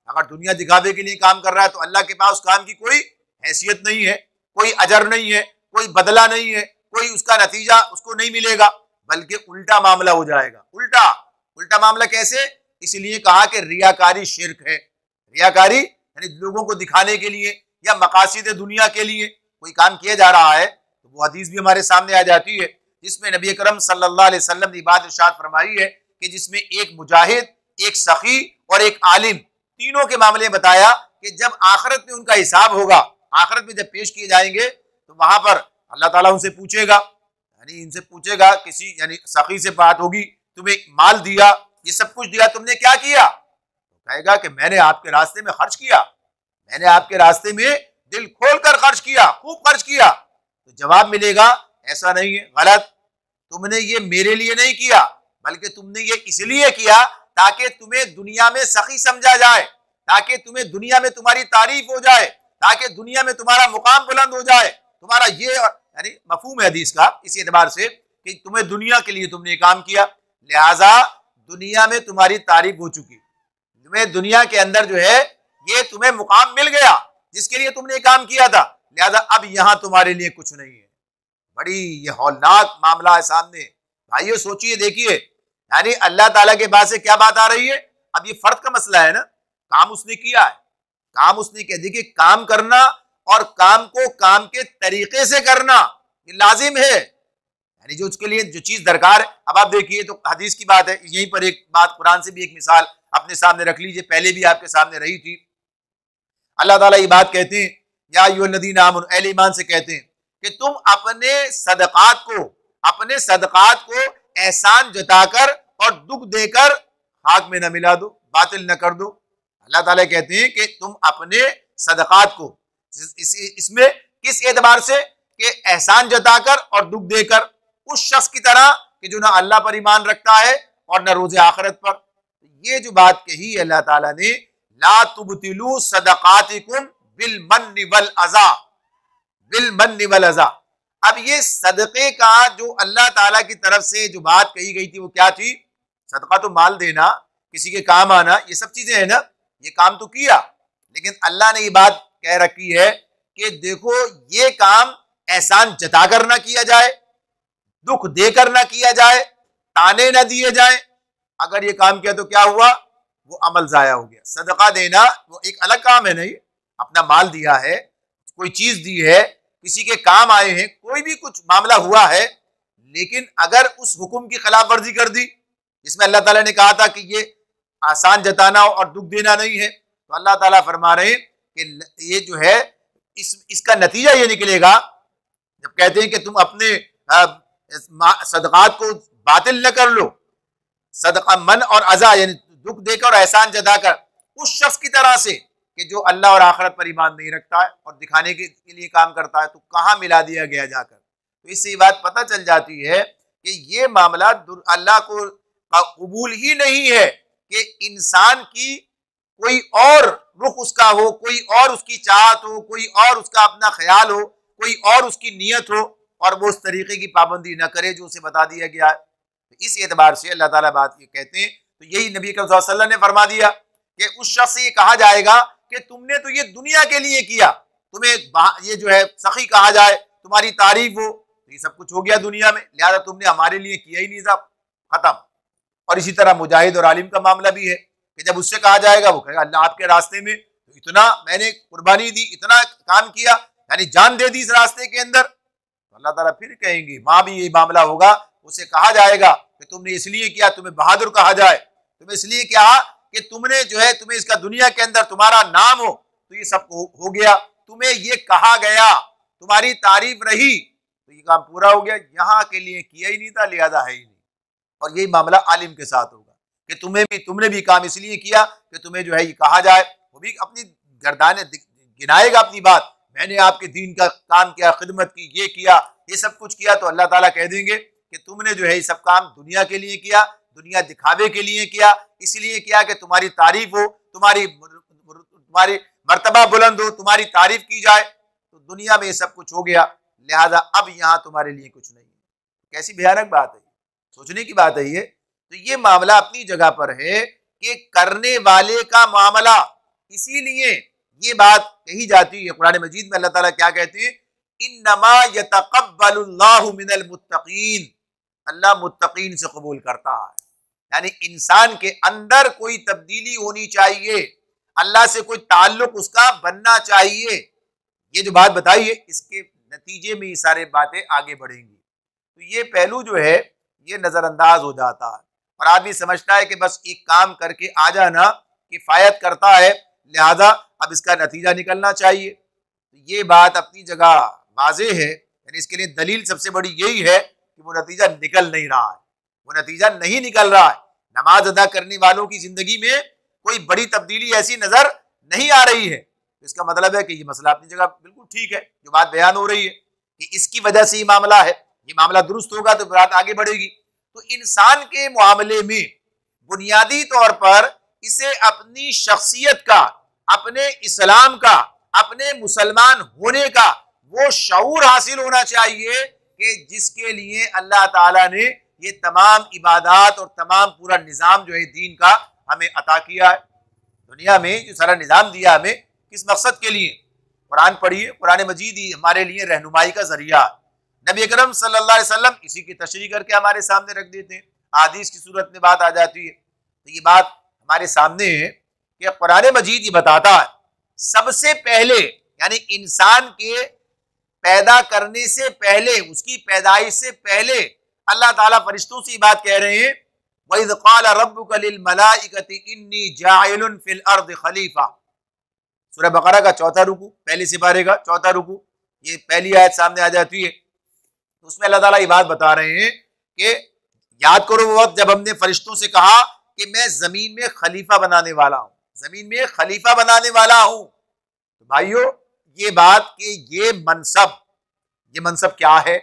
अगर दुनिया दिखावे के लिए काम कर रहा है तो अल्लाह के पास उस काम की कोई हैसियत नहीं है, कोई अजर नहीं है, कोई बदला नहीं है, कोई उसका नतीजा उसको नहीं मिलेगा, बल्कि उल्टा मामला हो जाएगा। उल्टा मामला कैसे, इसलिए कहा कि रियाकारी शिर्क है। रियाकारी यानी लोगों को दिखाने के लिए या मकासिद दुनिया के लिए कोई काम किया जा रहा है, तो वो हदीस भी हमारे सामने आ जाती है जिसमें नबी अकरम सल्लल्लाहु अलैहि वसल्लम ने बात इरशाद फरमाई है कि जिसमें एक मुजाहिद, एक सखी और एक आलिम, तीनों के मामले बताया कि जब आखिरत में उनका हिसाब होगा, आखिरत में जब पेश किए जाएंगे तो वहां पर अल्लाह ताला उनसे पूछेगा, यानी इनसे पूछेगा, किसी यानी सखी से बात होगी, तुम्हें माल दिया, ये सब कुछ दिया, तुमने क्या किया? तो कहेगा कि मैंने आपके रास्ते में खर्च किया, मैंने आपके रास्ते में दिल खोल कर खर्च किया, खूब खर्च किया। तो जवाब मिलेगा ऐसा नहीं है, गलत, तुमने ये मेरे लिए नहीं किया, बल्कि तुमने ये इसलिए किया ताकि तुम्हें दुनिया में सखी समझा जाए, ताकि तुम्हें दुनिया में तुम्हारी तारीफ हो जाए, ताकि दुनिया में तुम्हारा मुकाम बुलंद हो जाए, तुम्हारा ये यानी मफहूम है हदीस का इस एतबार से कि तुम्हें दुनिया के लिए तुमने काम किया, लिहाजा दुनिया में तुम्हारी तारीफ हो चुकी, तुम्हें दुनिया के अंदर जो है ये तुम्हें मुकाम मिल गया जिसके लिए तुमने काम किया था, लिहाजा अब यहां तुम्हारे लिए कुछ नहीं है। बड़ी ये हौलनाक मामला है सामने। भाइयों सोचिए, देखिए, यानी अल्लाह ताला के पास से क्या बात आ रही है। अब ये फर्द का मसला है ना, काम उसने किया है, काम उसने किया। देखिए, काम करना और काम को काम के तरीके से करना ये लाजिम है, यानी जो उसके लिए जो चीज दरकार है। अब आप देखिए, तो हदीस की बात है, यहीं पर एक बात कुरान से भी एक मिसाल अपने सामने रख लीजिए, पहले भी आपके सामने रही थी। अल्लाह ताला ये बात कहते हैं, या अय्युहल्लज़ीना आमनू, अहले ईमान से कहते हैं कि तुम अपने सदकात को एहसान जताकर और दुख देकर खाक में न मिला दो, बातिल न कर दो। अल्लाह ताला कहते हैं कि तुम अपने सदकात को इसमें किस एतबार से कि एहसान जताकर और दुख देकर, उस शख्स की तरह कि जो ना अल्लाह पर ईमान रखता है और न रोज़े आखिरत पर। ये जो बात कही अल्लाह ताला ने, ला तुबतिलू सदकातिकुम बिल मन्नि वल अज़ा, बिल मन्नि वल अज़ा। अब ये सदक़े का जो अल्लाह ताला की तरफ से जो बात कही गई थी वो क्या थी? सदका तो माल देना, किसी के काम आना, ये सब चीजें है ना, ये काम तो किया, लेकिन अल्लाह ने ये बात कह रखी है कि देखो ये काम एहसान जताकर ना किया जाए, दुख देकर ना किया जाए, ताने ना दिए जाए। अगर ये काम किया तो क्या हुआ? वो अमल जाया हो गया। सदका देना वो एक अलग काम है, नहीं, अपना माल दिया है, कोई चीज दी है, किसी के काम आए हैं, कोई भी कुछ मामला हुआ है, लेकिन अगर उस हुक्म की खिलाफ वर्जी कर दी जिसमें अल्लाह ताला ने कहा था कि ये आसान जताना और दुख देना नहीं है, तो अल्लाह ताला फरमा रहे हैं कि ये जो है इसका नतीजा ये निकलेगा, जब कहते हैं कि तुम अपने सदकात को बातिल न कर लो, सदका मन और अजा यानी दुख देकर और एहसान जताकर उस शख्स की तरह से कि जो अल्लाह और आखिरत पर ईमान नहीं रखता है और दिखाने के लिए काम करता है, तो कहाँ मिला दिया गया जाकर। तो इससे ये बात पता चल जाती है कि ये मामला अल्लाह को कबूल ही नहीं है कि इंसान की कोई और रुख उसका हो, कोई और उसकी चाहत हो, कोई और उसका अपना ख्याल हो, कोई और उसकी नीयत हो और वो उस तरीके की पाबंदी न करे जो उसे बता दिया गया है। तो इस एतबार से अल्लाह ताला बात ये कहते हैं, तो यही नबी करीम सल्लल्लाहु अलैहि वसल्लम ने फरमा दिया कि उस शख्स से ये कहा जाएगा कि तुमने तो ये दुनिया के लिए किया, तुम्हें ये जो है सखी कहा जाए, तुम्हारी तारीफ हो, तो ये सब कुछ हो गया दुनिया में, लिहाजा तुमने हमारे लिए किया ही नहीं था, खत्म। और इसी तरह मुजाहिद और आलिम का मामला भी है कि जब उससे कहा जाएगा वो कहेगा अल्लाह आपके रास्ते में तो इतना मैंने कुर्बानी दी, इतना काम किया, यानी जान दे दी इस रास्ते के अंदर, तो अल्लाह ताला फिर कहेंगे, वहां भी ये मामला होगा, उसे कहा जाएगा कि तुमने इसलिए किया, तुम्हें बहादुर कहा जाए, तुम्हें इसलिए क्या कि तुमने जो है तुम्हें इसका दुनिया के अंदर तुम्हारा नाम हो, तो ये सब हो गया, तुम्हें ये कहा गया, तुम्हारी तारीफ रही, तो ये काम पूरा हो गया, यहाँ के लिए किया ही नहीं था, लिहाजा है ही नहीं। और यही मामला आलिम के साथ होगा कि तुमने भी काम इसलिए किया कि तुम्हें जो है ये कहा जाए, वो भी अपनी गर्दाने गिनाएगा अपनी बात, मैंने आपके दीन का काम किया, खिदमत की, ये किया, ये सब कुछ किया, तो अल्लाह ताला कह देंगे कि तुमने जो है ये सब काम दुनिया के लिए किया, दुनिया दिखावे के लिए किया, इसलिए किया कि तुम्हारी तारीफ हो, तुम्हारी मर्तबा बुलंद हो, तुम्हारी तारीफ की जाए, तो दुनिया में ये सब कुछ हो गया, लिहाजा अब यहाँ तुम्हारे लिए कुछ नहीं है। कैसी भयानक बात है, सोचने की बात है ये। तो ये मामला अपनी जगह पर है कि करने वाले का मामला, इसीलिए ये बात कही जाती है कुरान मजीद में, अल्लाह ताला क्या कहते हैं, इन्नमा यतक़ब्बलुल्लाहु मिनल मुत्तक़ीन, अल्लाह मुत्तक़ीन से कबूल करता है, यानी इंसान के अंदर कोई तब्दीली होनी चाहिए, अल्लाह से कोई ताल्लुक उसका बनना चाहिए। ये जो बात बताई है इसके नतीजे में ये सारे बातें आगे बढ़ेंगी। तो ये पहलू जो है ये नजरअंदाज हो जाता है और आदमी समझता है कि बस एक काम करके आ जाना किफायत करता है, लिहाजा अब इसका नतीजा निकलना चाहिए। तो ये बात अपनी जगह वाज़ेह है, यानी इसके लिए दलील सबसे बड़ी यही है कि वो नतीजा निकल नहीं रहा है, वो नतीजा नहीं निकल रहा है। नमाज अदा करने वालों की जिंदगी में कोई बड़ी तब्दीली ऐसी नजर नहीं आ रही है, तो इसका मतलब है कि ये मसला अपनी जगह बिल्कुल ठीक है, जो बात बयान हो रही है कि इसकी वजह से ये मामला है, ये मामला दुरुस्त होगा तो बात आगे बढ़ेगी। तो इंसान के मामले में बुनियादी तौर पर इसे अपनी शख्सियत का, अपने इस्लाम का, अपने मुसलमान होने का वो शऊर हासिल होना चाहिए कि जिसके लिए अल्लाह ताला ने ये तमाम इबादात और तमाम पूरा निज़ाम जो है दीन का हमें अता किया है। दुनिया में जो सारा निज़ाम दिया हमें किस मकसद के लिए, कुरान पढ़िए, कुरान मजीद ही हमारे लिए रहनुमाई का जरिया। नबी अकरम सल्लल्लाहु अलैहि वसल्लम इसी की तशरीह करके हमारे सामने रख देते हैं, हदीस की सूरत में बात आ जाती है। तो ये बात हमारे सामने है कि कुरान मजीद ये बताता है सबसे पहले, यानी इंसान के पैदा करने से पहले, उसकी पैदाइश से पहले अल्लाह ताला फरिश्तों से बात कह रहे हैं, वइज़ क़ाल रब्बुका लिल मलाइकति इन्नी जाइलुन फिल अर्द खलीफा। सूरह बकरा का 4था रुकू, पहले सिपारे का 4था रुकू, ये पहली आयत सामने आ जाती है। तो उसमें अल्लाह ताला ये बात बता रहे हैं कि याद करो वो वक्त जब हमने फरिश्तों से कहा कि मैं जमीन में खलीफा बनाने वाला हूं, जमीन में खलीफा बनाने वाला हूं। तो भाइयों ये बात कि ये मनसब क्या है,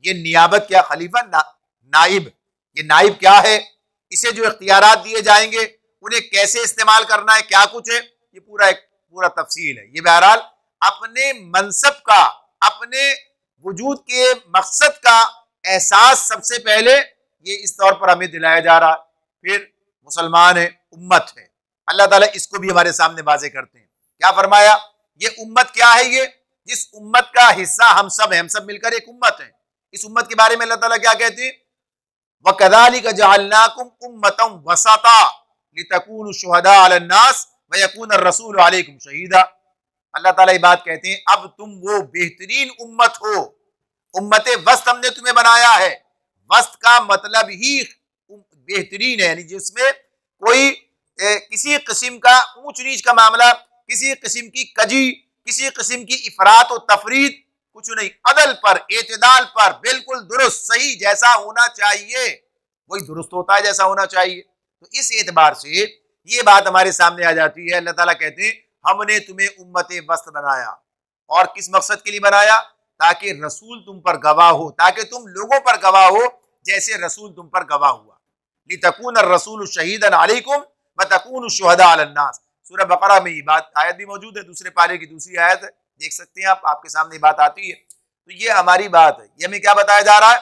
ये नियाबत क्या, खलीफा नाइब, ये नाइब क्या है, इसे जो इख्तियारात दिए जाएंगे उन्हें कैसे इस्तेमाल करना है, क्या कुछ है, ये पूरा तफसील है। ये बहरहाल अपने मनसब का, अपने वजूद के मकसद का एहसास सबसे पहले ये इस तौर पर हमें दिलाया जा रहा है। फिर मुसलमान है, उम्मत है, अल्लाह ताला इसको भी हमारे सामने वाज़ेह करते हैं। क्या फरमाया, ये उम्मत क्या है, ये जिस उम्मत का हिस्सा हम सब हैं, हम सब मिलकर एक उम्मत है। इस उम्मत के बारे में अल्लाह ताला क्या कहते हैं, वकज़ालिका जअलनाकुम उम्मतन वसता लितकूनु शुहदा अलन नास व यकून अर्रसूलु अलैकुम शहीदा। अल्लाह ताला ये बात कहते हैं, अब तुम वो बेहतरीन उम्मत हो, उम्मत वस्त हमने तुम्हें बनाया है। वस्त का मतलब ही बेहतरीन है, यानी जिसमें कोई किसी किस्म का ऊंच नीच का मामला, किसी किस्म की कजी, किसी किस्म की इफरात और तफरीद कुछ नहीं, अदल पर, एतदाल पर, बिल्कुल दुरुस्त सही जैसा होना चाहिए वही दुरुस्त होता है जैसा होना चाहिए। तो इस एतबार से ये बात हमारे सामने आ जाती है। अल्लाह ताला कहते हैं हमने तुम्हें उम्मत वस्त बनाया, और किस मकसद के लिए बनाया? ताकि रसूल तुम पर गवाह हो, ताकि तुम लोगों पर गवाह हो जैसे रसूल तुम पर गवाह हुआ। लितकून रसूल शहीदन अलैकुम व तकूनु शुहदा अलन नास। सूरह बकरा में ये बात आयत भी मौजूद है, दूसरे पारे की दूसरी आयत है, देख सकते हैं आप, आपके सामने बात आती है। तो ये हमारी बात है, ये हमें क्या बताया जा रहा है?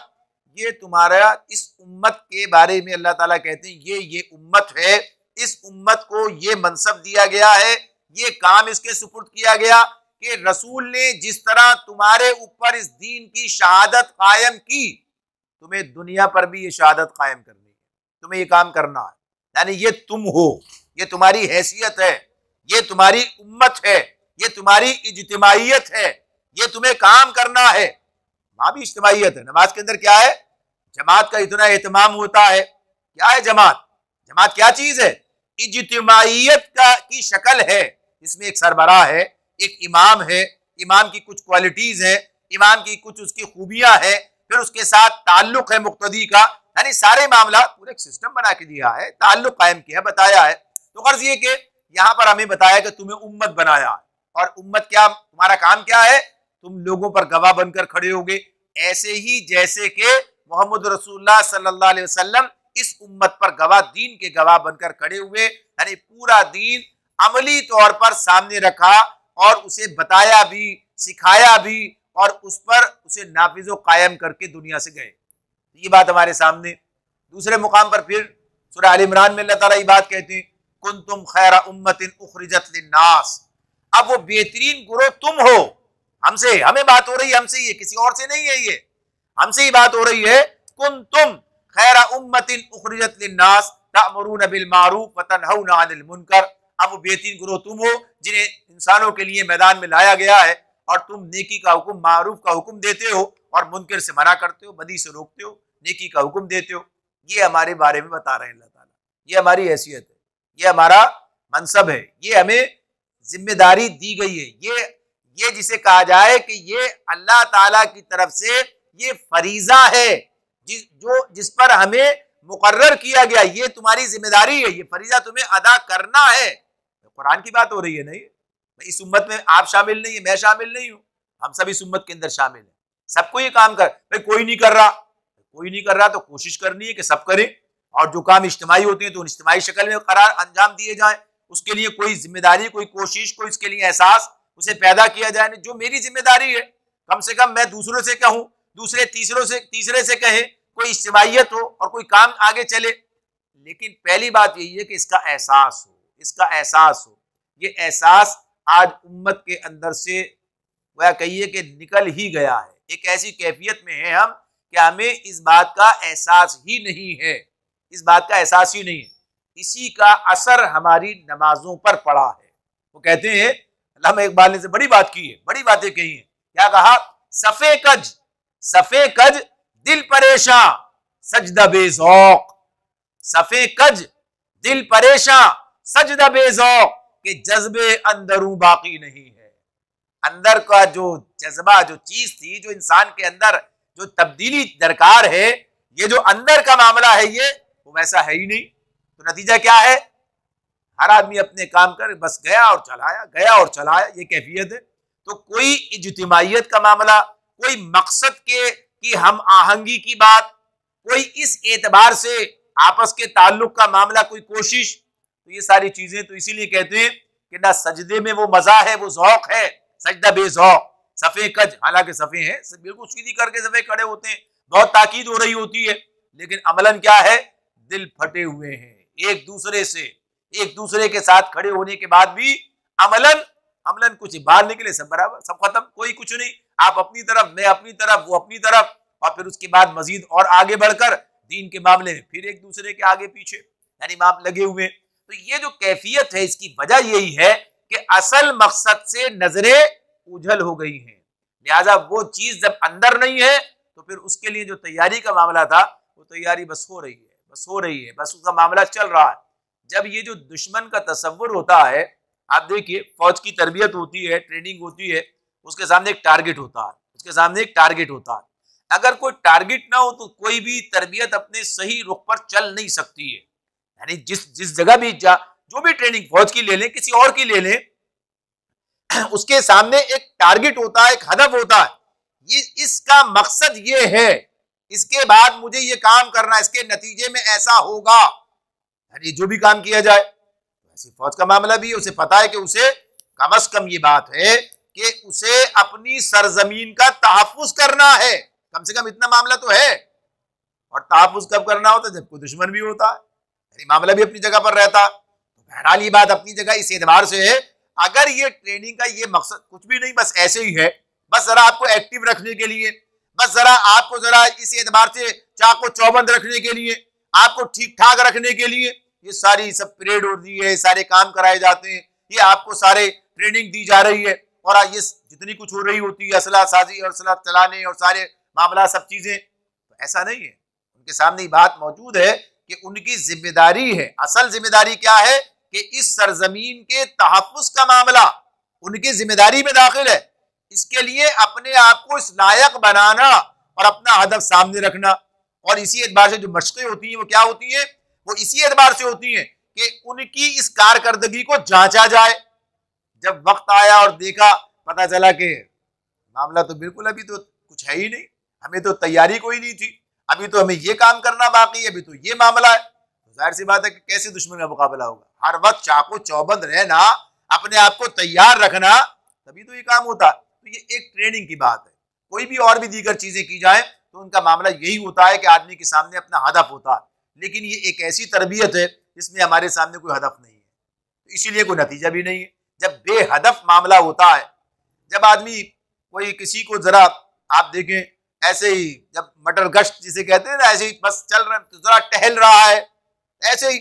ये तुम्हारा इस उम्मत के बारे में अल्लाह ताला कहते हैं ये उम्मत है, इस उम्मत को ये मनसब दिया गया है, ये काम इसके सुपुर्द किया गया कि रसूल ने जिस तरह तुम्हारे ऊपर इस दीन की शहादत कायम की, तुम्हें दुनिया पर भी ये शहादत कायम करनी है, तुम्हें ये काम करना है। यानी ये तुम हो, ये तुम्हारी हैसियत है, ये तुम्हारी उम्मत है, ये तुम्हारी इज्तिमाइयत है, ये तुम्हें काम करना है। वहां भी इज्तिमाइयत है। नमाज के अंदर क्या है? जमात का इतना एहतमाम होता है। क्या है जमात? जमात क्या चीज है? इज्तिमाइयत का की शक्ल है। इसमें एक सरबराह है, एक इमाम है, इमाम की कुछ क्वालिटीज है, इमाम की कुछ उसकी खूबियां है, फिर उसके साथ ताल्लुक है मुक्तदी का, यानी सारे मामला पूरे एक सिस्टम बना के दिया है, ताल्लुक कायम किया, बताया है। तो गर्ज ये कि यहाँ पर हमें बताया कि तुम्हें उम्मत बनाया है, और उम्मत क्या, तुम्हारा काम क्या है? तुम लोगों पर गवाह बनकर खड़े होगे, ऐसे ही जैसे कि मोहम्मद रसूलुल्लाह सल्लल्लाहु अलैहि वसल्लम इस उम्मत पर गवाह, दीन के गवाह बनकर खड़े हुए, यानी पूरा दीन अमली तौर पर सामने रखा और उसे बताया भी, सिखाया भी, और उस पर उसे नाफिजो कायम करके दुनिया से गए। ये बात हमारे सामने। दूसरे मुकाम पर फिर सूरह आल इमरान में अल्लाह ताला ये बात कहते हैं, कुंतुम खैरा उम्मतिन उखरिजत लिन्नास। अब वो बेहतरीन गुरोह तुम हो। हमसे, हमें बात हो रही है, हमसे, ये किसी और से नहीं है, ये हमसे ही बात हो रही है। कुंतुम खैरा उम्मतिन उखरिजत लिन्नास तअमुरूना बिल मारूफ व तनहौना अनिल मुनकर। अब वो बेहतरीन गुरोह तुम हो जिन्हें इंसानों के लिए मैदान में लाया गया है, और तुम नेकी का हुक्म, मारूफ का हुक्म देते हो, और मुनकर से मना करते हो, बदी से रोकते हो, नेकी का हुक्म देते हो। ये हमारे बारे में बता रहे हैं अल्लाह ताला। ये हमारी हैसियत है, ये हमारा मनसब है, ये हमें जिम्मेदारी दी गई है। ये जिसे कहा जाए कि ये अल्लाह ताला की तरफ से ये फरीजा है, जिस पर हमें मुकर्रर किया गया, ये तुम्हारी जिम्मेदारी है, ये फरीजा तुम्हें अदा करना है। कुरान की बात हो रही है, नहीं इस उम्मत में आप शामिल नहीं है, मैं शामिल नहीं हूं, हम सब इस उम्मत के अंदर शामिल हैं। सबको ये काम कर, भाई कोई नहीं कर रहा, कोई नहीं कर रहा तो कोशिश करनी है कि सब करें, और जो काम इज्तिमाई होते हैं तो इज्तिमाई शक्ल में करार अंजाम दिए जाए। उसके लिए कोई जिम्मेदारी, कोई कोशिश, कोई इसके लिए एहसास उसे पैदा किया जाए। जो मेरी जिम्मेदारी है, कम से कम मैं दूसरों से कहूँ, दूसरे तीसरे से कहें, कोई इज्तिमाइयत हो और कोई काम आगे चले। लेकिन पहली बात यही है कि इसका एहसास हो, इसका एहसास हो। ये एहसास आज उम्मत के अंदर से वह कहिए कि निकल ही गया है। एक ऐसी कैफियत में है हम कि हमें इस बात का एहसास ही नहीं है, इस बात का एहसास ही नहीं है। इसी का असर हमारी नमाजों पर पड़ा है। वो कहते हैं, अल्लामा इकबाल ने से बड़ी बात की है, बड़ी बातें कही है। क्या कहा? सफे कज दिल परेशान सजदा बेज़ौक। सफे कज दिल परेशान सजदा बेज़ौक, कि जज्बे अंदरू बाकी नहीं है। अंदर का जो जज्बा, जो चीज थी, जो इंसान के अंदर जो तब्दीली दरकार है, ये जो अंदर का मामला है, ये वो वैसा है ही नहीं। तो नतीजा क्या है? हर आदमी अपने काम कर बस गया और चलाया, गया और चलाया, ये कैफियत है। तो कोई इज्तिमाइयत का मामला, कोई मकसद की हम आहंगी की बात, कोई इस एतबार से आपस के ताल्लुक का मामला, कोई कोशिश, तो ये सारी चीजें, तो इसीलिए कहते हैं कि ना सजदे में वो मजा है, वो जौक है, सजदा बेज़ौक। सफे कज, हालांकि सफे हैं, बिल्कुल सीधी करके सफे खड़े होते हैं, बहुत ताकीद हो रही होती है, लेकिन अमलन क्या है? दिल फटे हुए हैं एक दूसरे के साथ खड़े होने के बाद भी अमलन कुछ बाहर निकले, सब बराबर, सब खत्म, कोई कुछ नहीं। आप अपनी तरफ, मैं अपनी तरफ, वो अपनी तरफ, और फिर उसके बाद मजीद और आगे बढ़कर दीन के मामले में फिर एक दूसरे के आगे पीछे, यानी आप लगे हुए। तो ये जो कैफियत है, इसकी वजह यही है कि असल मकसद से नजरें उझल हो गई हैं। लिहाजा वो चीज जब अंदर नहीं है तो फिर उसके लिए जो तैयारी का मामला था वो तैयारी बस हो रही है, बस हो रही है, बस उसका मामला चल रहा है। जब ये जो दुश्मन का तसव्वुर होता है, आप देखिए फौज की तरबियत होती है, ट्रेनिंग होती है, उसके सामने एक टारगेट होता है, उसके सामने एक टारगेट होता है। अगर कोई टारगेट ना हो तो कोई भी तरबियत अपने सही रुख पर चल नहीं सकती है। यानी जिस जिस जगह भी जो भी ट्रेनिंग फौज की ले लें, किसी और की ले लें, उसके सामने एक टारगेट होता है, एक हदफ होता है। ये इसका मकसद ये है, इसके बाद मुझे ये काम करना, इसके नतीजे में ऐसा होगा। यानी जो भी काम किया जाए, ऐसी फौज का मामला भी है, उसे पता है कि उसे कम से कम ये बात है कि उसे अपनी सरजमीन का तहफ्फुज करना है, कम से कम इतना मामला तो है। और तहफ्फुज कब करना होता है? जब कोई दुश्मन भी होता है, यानी मामला भी अपनी जगह पर रहता। तो बहरहाल ये बात अपनी जगह इस एतबार से है, अगर ये ट्रेनिंग का ये मकसद कुछ भी नहीं, बस ऐसे ही है, बस जरा आपको एक्टिव रखने के लिए, बस जरा आपको जरा इस एतबार से चाको चौबंद रखने के लिए, आपको ठीक ठाक रखने के लिए ये सारी सब परेड हो रही है, सारे काम कराए जाते हैं, ये आपको सारे ट्रेनिंग दी जा रही है, और ये जितनी कुछ हो रही होती है असला साजी और असला चलाने और सारे मामला सब चीजें, तो ऐसा नहीं है। उनके सामने बात मौजूद है कि उनकी जिम्मेदारी है, असल जिम्मेदारी क्या है कि इस सरजमीन के तहफ्फुज का मामला उनकी जिम्मेदारी में दाखिल है। इसके लिए अपने आप को इस लायक बनाना और अपना हदफ सामने रखना, और इसी एतबार से जो मशक़ें होती हैं वो क्या होती हैं? वो इसी एतबार से होती हैं कि उनकी इस कारकर्दगी को जांचा जाए। जब वक्त आया और देखा, पता चला कि मामला तो बिल्कुल अभी तो कुछ है ही नहीं, हमें तो तैयारी कोई नहीं थी, अभी तो हमें ये काम करना बाकी है, अभी तो ये मामला है, तो जाहिर सी बात है कि कैसे दुश्मन का मुकाबला होगा। हर वक्त चाको चौबंद रहना, अपने आप को तैयार रखना, तभी तो ये काम होता है। तो ये एक ट्रेनिंग की बात है। कोई भी और भी दीगर चीजें की जाए तो उनका मामला यही होता है कि आदमी के सामने अपना हदफ होता है, लेकिन ये एक ऐसी तरबियत है जिसमें हमारे सामने कोई हदफ नहीं है, तो इसीलिए कोई नतीजा भी नहीं है। जब बेहदफ मामला होता है, जब आदमी कोई किसी को जरा आप देखें ऐसे ही, जब मटर गश्त जिसे कहते हैं ना, ऐसे ही बस चल रहा है, जरा टहल रहा है ऐसे ही,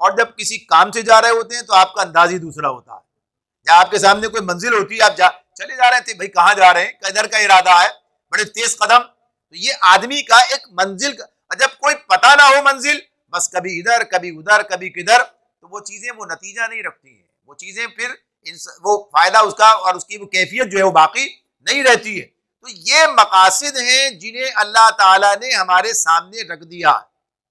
और जब किसी काम से जा रहे होते हैं तो आपका अंदाज ही दूसरा होता है। या आपके सामने कोई मंजिल होती है, आप चले जा रहे थे, भाई कहाँ जा रहे हैं, किधर का इरादा है, बड़े तेज कदम, तो ये आदमी का एक मंजिल का, जब कोई पता ना हो मंजिल, बस कभी इधर कभी उधर कभी किधर, तो वो चीजें वो नतीजा नहीं रखती हैं, वो चीजें फिर वो फायदा उसका और उसकी वो कैफियत जो है वो बाकी नहीं रहती है। तो ये मकासिद हैं जिन्हें अल्लाह ताला ने हमारे सामने रख दिया,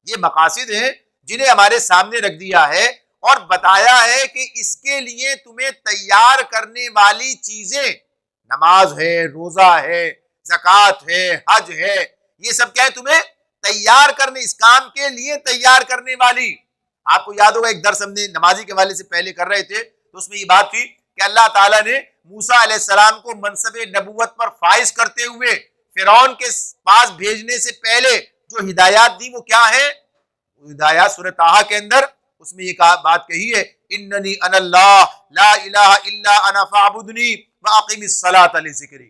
ये मकासिद हैं जिन्हें हमारे सामने रख दिया है और बताया है कि इसके लिए तुम्हें तैयार करने वाली चीजें नमाज है, रोजा है, ज़कात है, हज है, ये सब क्या है? तुम्हें तैयार करने, इस काम के लिए तैयार करने वाली। आपको याद होगा एक दर्स हमने नमाजी के वाले से पहले कर रहे थे, तो उसमें ये बात थी कि अल्लाह ताला ने मूसा अलैहिस्सलाम को मनसबे नबुव्वत पर फाइज करते हुए फिरौन के पास भेजने से पहले जो हिदायत दी वो क्या है? हिदायत सूरह ताहा के अंदर उसमें ये बात कही है, इन्ननी अनल्लाह ला इलाहा इल्ला अना फअबुदनी व अक़िमिस सलात लिज़िक्री,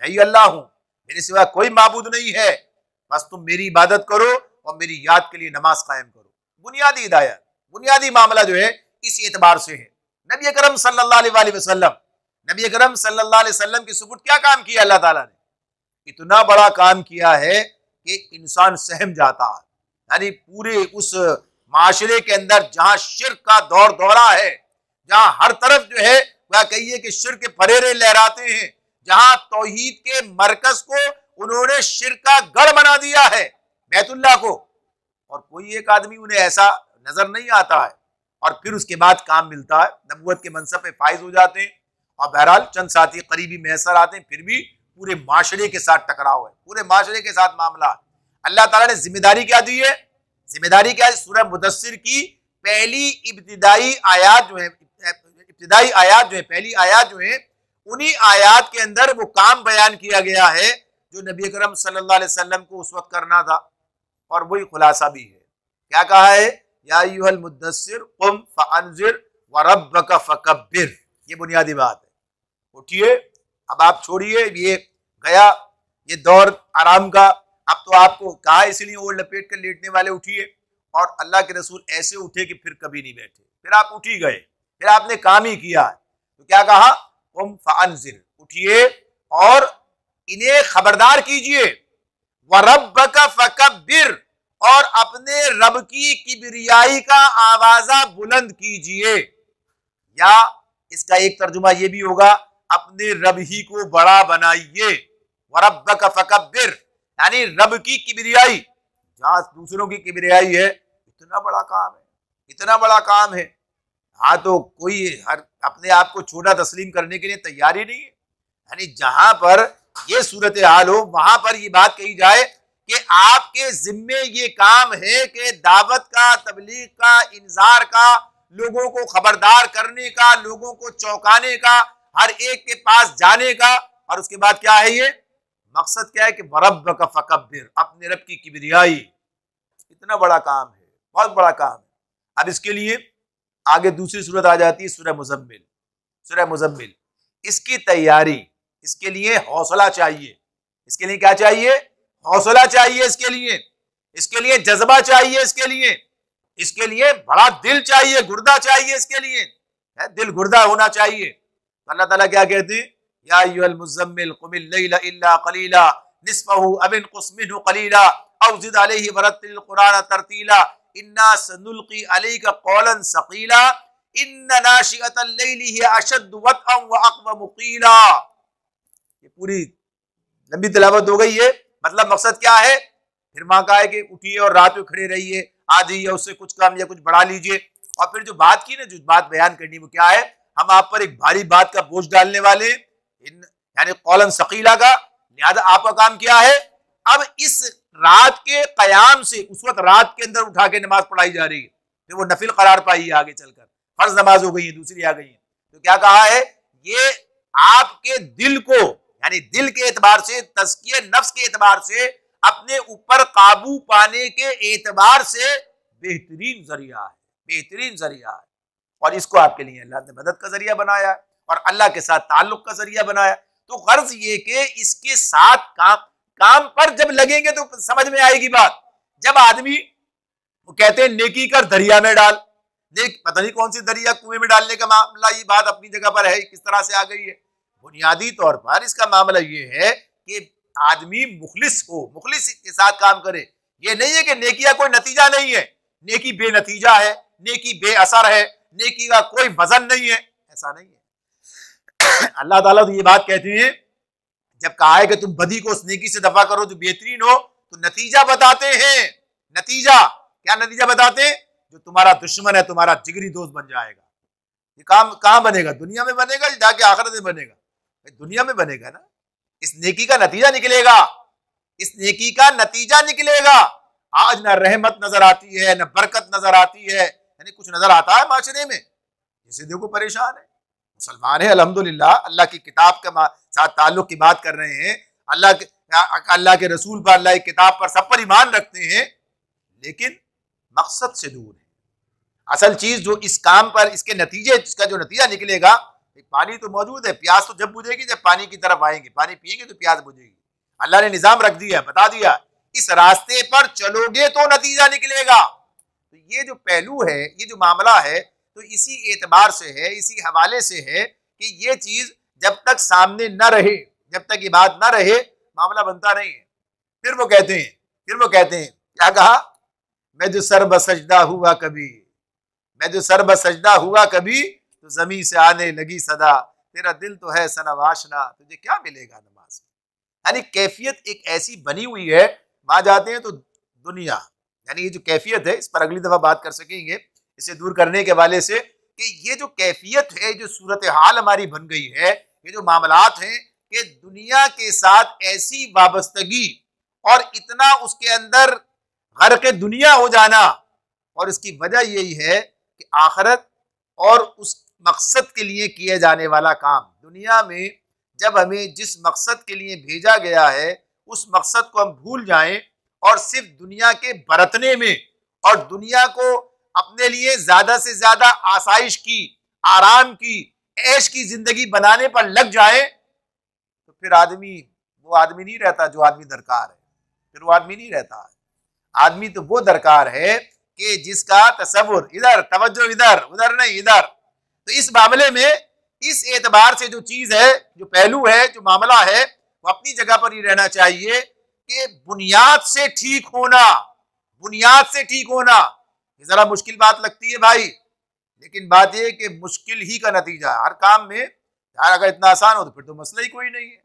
मैं ही अल्लाह हूं, मेरे सिवा कोई माबूद नहीं है, बस तुम मेरी इबादत करो और मेरी याद के लिए नमाज कायम करो। बुनियादी हिदायत, बुनियादी मामला जो है इस एतबार से है। नबी अकरम सल्लल्लाहु अलैहि वसल्लम, नबी अकरम सल्लल्लाहु अलैहि वसल्लम के सुपुर्द क्या काम किया अल्लाह ताला ने? इतना बड़ा काम किया है कि इंसान सहम जाता है। यानी पूरे उस माशरे के अंदर जहां शिर्क का दौर दौरा है, जहां हर तरफ जो है वह कहिए कि शिर्क के फरेरे लहराते हैं, जहां तौहीद के मरकज को उन्होंने शिर्क का गढ़ बना दिया है, बैतुल्लाह को, और कोई एक आदमी उन्हें ऐसा नजर नहीं आता है, और फिर उसके बाद काम मिलता है, नबूवत के मनसब पे फाइज हो जाते हैं, और बहरहाल चंद साथी करीबी मैसर आते हैं, फिर भी पूरे माशरे के साथ टकराव है, पूरे माशरे के साथ मामला। अल्लाह ताला ने जिम्मेदारी क्या दी है? जिम्मेदारी क्या है? सूरह मुदस्सिर की पहली इब्तिदाई आयात जो है, पहली आयात जो है, उन्हीं आयात के अंदर वो काम बयान किया गया है जो नबी अकरम सल्लल्लाहु अलैहि वसल्लम को उस वक्त करना था, और वही खुलासा भी है। क्या कहा है? या अय्युहल मुद्दस्सिर कुम फअंज़िर व रब्बक फकब्बिर, ये बुनियादी बात है। उठिए, अब आप छोड़िए ये गया ये दौर आराम का, अब तो आपको कहा इसलिए ओढ़ लपेट कर लेटने वाले उठिए, और अल्लाह के रसूल ऐसे उठे कि फिर कभी नहीं बैठे, फिर आप उठ ही गए, फिर आपने काम ही किया है, तो क्या कहा, कुम फअंजिर, उठिए और इन्हें खबरदार कीजिए, व रब्बका फकब्बिर, और अपने रब की किबरियाई का आवाजा बुलंद कीजिए। या इसका एक तर्जुमा ये भी होगा, अपने रब ही को बड़ा बनाइए, व रब्बका फकब्बिर, यानी रब की किबरियाई, जहां दूसरों की किबरियाई है, इतना बड़ा काम है, इतना बड़ा काम है। हाँ, तो कोई हर अपने आप को छोटा तस्लीम करने के लिए तैयार ही नहीं है। यानी जहां पर ये सूरत हाल हो, वहां पर ये बात कही जाए कि आपके जिम्मे ये काम है कि दावत का, तबलीग का, इंजार का, लोगों को खबरदार करने का, लोगों को चौंकाने का, हर एक के पास जाने का, और उसके बाद क्या है, ये मकसद क्या है कि वरब्बका फकब्बिर, अपने रब की किबरियाई। इतना बड़ा काम है, बहुत बड़ा काम है। अब इसके लिए आगे दूसरी सूरत आ जाती है, सूरह मुज़म्मिल। सूरह मुज़म्मिल, इसकी तैयारी, इसके लिए हौसला चाहिए। इसके लिए क्या चाहिए, हौसला चाहिए। इसके लिए जज्बा चाहिए। इसके लिए बड़ा दिल चाहिए, गुर्दा चाहिए। इसके लिए दिल गुर्दा होना चाहिए। तो अल्लाह ताला क्या कहते हैं, या अय्युहल मुज़म्मिल कुमिल लैला इल्ला क़लीला निस्फ़हु अव इनक़ुस मिन्हु क़लीला अव ज़िद अलैहि वरत्तिल क़ुरआन तरतीला इन्ना सनुल्क़ी अलैका क़ौलन सक़ीला इन्ना नाशिअतल लैलि हिया अशद्दु वत्अन व अक़वमु क़ीला। ये पूरी लंबी तिलावत हो गई है। मतलब मकसद क्या है, फिर माँ कहा है कि उठिए और रात में खड़े रहिए, आधी या उससे कुछ कम या कुछ बढ़ा लीजिए। और फिर जो बात की ना, जो बात बयान करनी, वो क्या है, हम आप पर एक भारी बात का बोझ डालने वाले, यानी कौलन सकीला का, लिहाजा आपका काम क्या है, अब इस रात के कयाम से, उस वक्त रात के अंदर उठा के नमाज पढ़ाई जा रही है, फिर वो नफिल करार पाई है, आगे चलकर फर्ज नमाज हो गई है, दूसरी आ गई है। तो क्या कहा है, ये आपके दिल को, यानी दिल के एतबार से, तज़किये नफ्स के एतबार से, अपने ऊपर काबू पाने के एतबार से बेहतरीन जरिया है, बेहतरीन जरिया है। और इसको आपके लिए अल्लाह ने मदद का जरिया बनाया है और अल्लाह के साथ ताल्लुक का जरिया बनाया। तो गर्ज ये कि इसके साथ काम पर जब लगेंगे तो समझ में आएगी बात। जब आदमी, वो कहते हैं नेकी कर दरिया में डाल, पता नहीं कौन सी दरिया, कुएं में डालने का मामला, ये बात अपनी जगह पर है, किस तरह से आ गई है। बुनियादी तौर पर इसका मामला ये है कि आदमी मुखलिस हो, मुखलिस के साथ काम करे। ये नहीं है कि नेकिया कोई नतीजा नहीं है, नेकी बेनतीजा है, नेकी बेअसर है, नेकी का कोई वजन नहीं है, ऐसा नहीं है। अल्लाह ताला तो ये बात कहते हैं, जब कहा है कि तुम बदी को उस नेकी से दफा करो जो बेहतरीन हो, तो नतीजा बताते हैं। नतीजा क्या, नतीजा बताते हैं, जो तुम्हारा दुश्मन है तुम्हारा जिगरी दोस्त बन जाएगा। ये काम कहां बनेगा, दुनिया में बनेगा, जाके आखिरत में बनेगा? दुनिया में बनेगा ना। इस नेकी का नतीजा निकलेगा, इस नेकी का नतीजा निकलेगा। आज ना रहमत नजर आती है, ना बरकत नजर आती है, यानी कुछ नजर आता है माशरे में, जिसे देखो परेशान है। मुसलमान है अल्हम्दुलिल्लाह, अल्लाह की किताब के साथ ताल्लुक की बात कर रहे हैं, अल्लाह के रसूल पर, अल्लाह की किताब पर, सब पर ईमान रखते हैं, लेकिन मकसद से दूर है। असल चीज जो इस काम पर, इसके नतीजे, इसका जो नतीजा निकलेगा, पानी तो मौजूद है, प्यास तो जब बुझेगी जब पानी की तरफ आएंगे, पानी पिएंगे तो प्यास बुझेगी। अल्लाह ने निजाम रख दिया, बता दिया, इस रास्ते पर चलोगे तो नतीजा निकलेगा। तो ये जो पहलू है, ये जो मामला है, तो इसी एतबार से है, इसी हवाले से है कि ये चीज जब तक सामने न रहे, जब तक ये बात न रहे, मामला बनता नहीं है। फिर वो कहते हैं क्या कहा, मैं जो सर बसजदा हुआ कभी, मैं जो सर बसजदा हुआ कभी, तो जमीन से आने लगी सदा, तेरा दिल तो है सनवाशना, तुझे क्या मिलेगा नमाज में। यानी कैफियत एक ऐसी बनी हुई है, वहां जाते हैं तो दुनिया, यानी ये जो कैफियत है, इस पर अगली दफा बात कर सकेंगे, इसे दूर करने के वाले से, कि ये जो कैफियत है, जो सूरत हाल हमारी बन गई है, ये जो मामलात हैं कि दुनिया के साथ ऐसी वाबस्तगी और इतना उसके अंदर गर्क दुनिया हो जाना, और इसकी वजह यही है कि आखिरत और उस मकसद के लिए किए जाने वाला काम, दुनिया में जब हमें जिस मकसद के लिए भेजा गया है, उस मकसद को हम भूल जाएं और सिर्फ दुनिया के बरतने में और दुनिया को अपने लिए ज्यादा से ज्यादा आसाइश की, आराम की, ऐश की जिंदगी बनाने पर लग जाए, तो फिर आदमी वो आदमी नहीं रहता जो आदमी दरकार है। फिर वो आदमी नहीं रहता। आदमी तो वो दरकार है कि जिसका तसव्वुर इधर, तवज्जो इधर, उधर नहीं इधर, तो इस मामले में इस एतबार से जो चीज है, जो पहलू है, जो मामला है, वो अपनी जगह पर ही रहना चाहिए कि बुनियाद से ठीक होना, बुनियाद से ठीक होना। ये जरा मुश्किल बात लगती है भाई, लेकिन बात यह कि मुश्किल ही का नतीजा है हर काम में। यार अगर इतना आसान हो तो फिर तो मसला ही कोई नहीं है।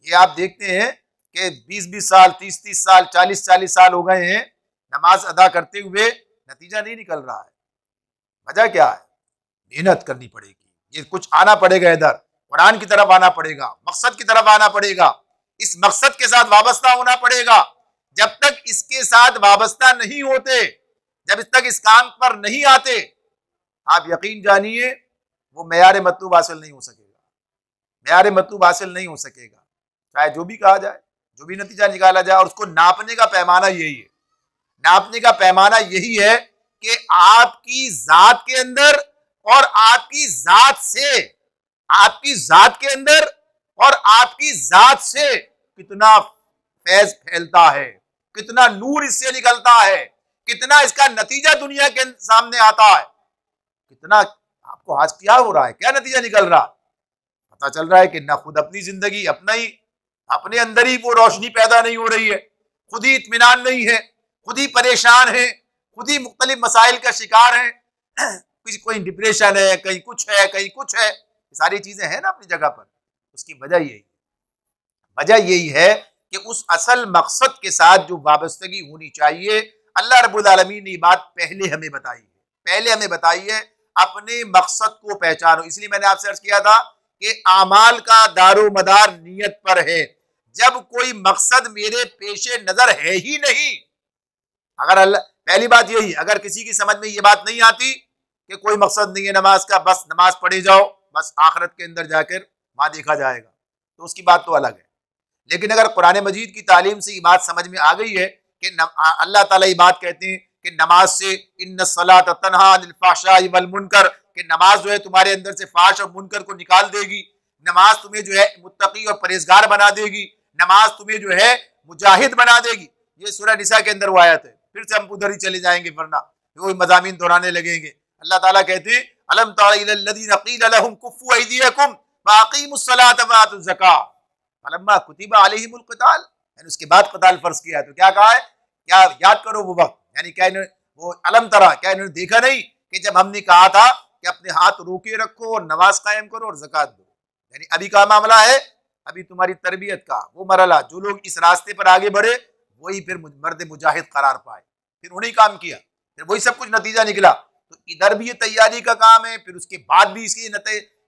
ये आप देखते हैं कि 20-20 साल, 30-30 साल, 40-40 साल हो गए हैं नमाज अदा करते हुए, नतीजा नहीं निकल रहा है। वजह क्या है? मेहनत करनी पड़ेगी, ये कुछ आना पड़ेगा, इधर कुरान की तरफ आना पड़ेगा, मकसद की तरफ आना पड़ेगा, इस मकसद के साथ वाबस्ता होना पड़ेगा। जब तक इसके साथ वाबस्ता नहीं होते, जब तक इस काम पर नहीं आते, आप यकीन जानिए वो मेयार मतलूब हासिल नहीं हो सकेगा, मेयार मतलूब हासिल नहीं हो सकेगा। चाहे जो भी कहा जाए, जो भी नतीजा निकाला जाए, और उसको नापने का पैमाना यही है, नापने का पैमाना यही है कि आपकी जात के अंदर और आपकी जात से, आपकी जात के अंदर और आपकी जात से कितना फैज फैलता है, कितना नूर इससे निकलता है, कितना इसका नतीजा दुनिया के सामने आता है, कितना आपको आज क्या हो रहा है, क्या नतीजा निकल रहा है। पता चल रहा है कि ना खुद अपनी जिंदगी, अपना ही अपने अंदर ही वो रोशनी पैदा नहीं हो रही है, खुद ही इत्मीनान नहीं है, खुद ही परेशान है, खुद ही मुख्तलिफ मसाइल का शिकार है। किसी कोई डिप्रेशन है, कहीं कुछ है, कहीं कुछ है, ये सारी चीजें हैं ना अपनी जगह पर। उसकी वजह यही है कि उस असल मकसद के साथ जो वाबस्तगी होनी चाहिए, अल्लाह रब्बुल आलमीन ने ये बात पहले हमें बताई है, पहले हमें बताई है। अपने मकसद को पहचानो। इसलिए मैंने आपसे अर्ज किया था कि आमाल का दारो मदार नियत पर है। जब कोई मकसद मेरे पेशे नजर है ही नहीं, अगर अल्लाह, पहली बात यही, अगर किसी की समझ में ये बात नहीं आती कि कोई मकसद नहीं है नमाज का, बस नमाज पढ़े जाओ, बस आखिरत के अंदर जाकर वहां देखा जाएगा, तो उसकी बात तो अलग है। लेकिन अगर कुरान मजीद की तालीम से ये बात समझ में आ गई है कि अल्लाह ताला ये बात कहते हैं कि नमाज से इन्न सलात तन्हा अनिल फ़हशाई वल मुनकर, कि नमाज जो है तुम्हारे अंदर से फाश और मुनकर को निकाल देगी, नमाज तुम्हें जो है मुत्तकी और परहेजगार बना देगी, नमाज तुम्हें जो है मुजाहिद बना देगी। ये सूरह निसा के अंदर वो आयत है। फिर से हम उधर ही चले जाएंगे, वरना वही मज़ामीन दोहराने लगेंगे। अल्लाह ताला कहते हैं अलम तरा इलल लज़ीना क़ीला लहुम कुफ़्फ़ू अयदियकुम व अक़ीमुस्सलाता व आतुज़ ज़कात फलम्मा कुतिबा अलैहिमुल क़िताल, यानी उसके बाद क़िताल फर्ज किया। तो क्या कहा है? क्या याद करो वो वक्त, यानी क्या वो अलम तरा, क्या इन्होंने देखा नहीं कि जब हमने कहा था कि अपने हाथ रोके रखो और नमाज कायम करो और ज़कात दो। यानी अभी का मामला है, अभी तुम्हारी तरबियत का वो मरला, जो लोग इस रास्ते पर आगे बढ़े वही फिर मर्द मुजाहिद करार पाए, फिर उन्हीं काम किया, फिर वही सब कुछ नतीजा निकला। तो इधर भी ये तैयारी का काम है, फिर उसके बाद भी इसकी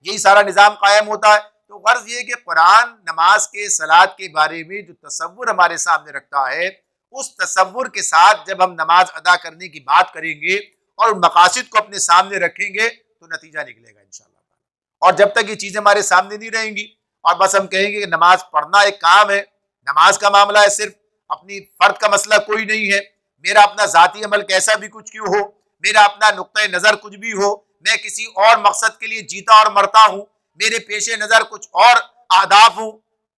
यही सारा निज़ाम कायम होता है। तो गर्ज ये कि कुरान नमाज के, सलात के बारे में जो तसव्वुर हमारे सामने रखता है, उस तसव्वुर के साथ जब हम नमाज अदा करने की बात करेंगे और मकासद को अपने सामने रखेंगे तो नतीजा निकलेगा इंशाअल्लाह। और जब तक ये चीज़ें हमारे सामने नहीं रहेंगी और बस हम कहेंगे कि नमाज पढ़ना एक काम है, नमाज का मामला है, सिर्फ अपनी फर्द का मसला कोई नहीं है, मेरा अपना ज़ाती अमल कैसा भी कुछ क्यों हो, मेरा अपना नुक्ता नज़र कुछ भी हो, मैं किसी और मकसद के लिए जीता और मरता हूँ, मेरे पेशे नज़र कुछ और अहदाफ हूँ,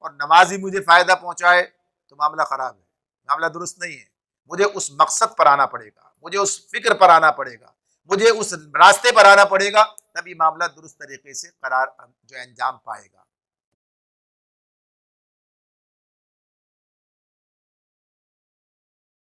और नमाज ही मुझे फ़ायदा पहुँचाए, तो मामला ख़राब है, मामला दुरुस्त नहीं है। मुझे उस मकसद पर आना पड़ेगा, मुझे उस फिक्र पर आना पड़ेगा, मुझे उस रास्ते पर आना पड़ेगा, तभी मामला दुरुस्त तरीके से करार जो अंजाम पाएगा।